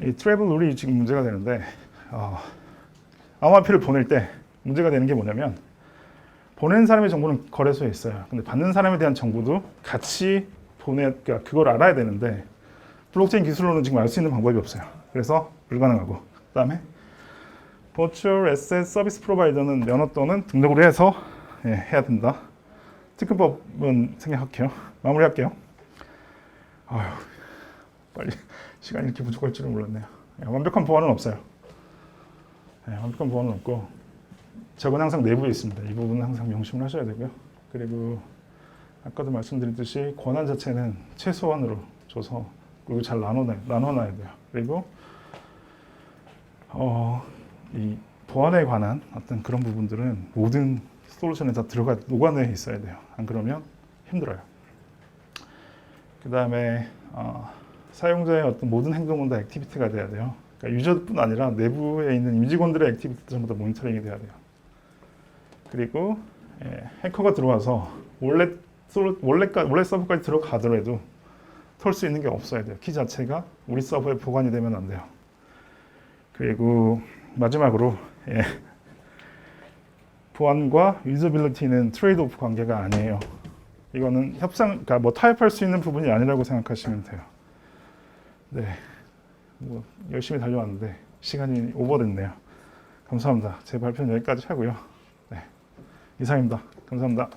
이 트래블 룰이 지금 문제가 되는데, 암호화폐를 보낼 때 문제가 되는 게 뭐냐면, 보낸 사람의 정보는 거래소에 있어요. 근데 받는 사람에 대한 정보도 같이 그러니까 그걸 알아야 되는데, 블록체인 기술로는 지금 알 수 있는 방법이 없어요. 그래서 불가능하고, 그 다음에 Virtual Asset Service Provider는 면허 또는 등록을 해서 해야 된다. 특근법은 생략할게요. 마무리할게요. 빨리 시간이 이렇게 부족할 줄은 몰랐네요. 완벽한 보안은 없어요. 완벽한 보안은 없고, 저건 항상 내부에 있습니다. 이 부분은 항상 명심을 하셔야 되고요. 그리고 아까도 말씀드렸듯이 권한 자체는 최소한으로 줘서, 그리고 잘 나눠놔야 돼요. 그리고 이 보안에 관한 어떤 그런 부분들은 모든 솔루션에 다 녹아내 있어야 돼요. 안 그러면 힘들어요. 그 다음에 사용자의 어떤 모든 행동은 다 액티비티가 돼야 돼요. 그러니까 유저뿐 아니라 내부에 있는 임직원들의 액티비티도 전부 다 모니터링이 돼야 돼요. 그리고 해커가 들어와서 원래 서버까지 들어가더라도 털 수 있는 게 없어야 돼요. 키 자체가 우리 서버에 보관이 되면 안 돼요. 그리고 마지막으로 보안과 유저빌리티는 트레이드 오프 관계가 아니에요. 이거는 그러니까 타협할 수 있는 부분이 아니라고 생각하시면 돼요. 네, 열심히 달려왔는데 시간이 오버됐네요. 감사합니다. 제 발표는 여기까지 하고요. 네, 이상입니다. 감사합니다.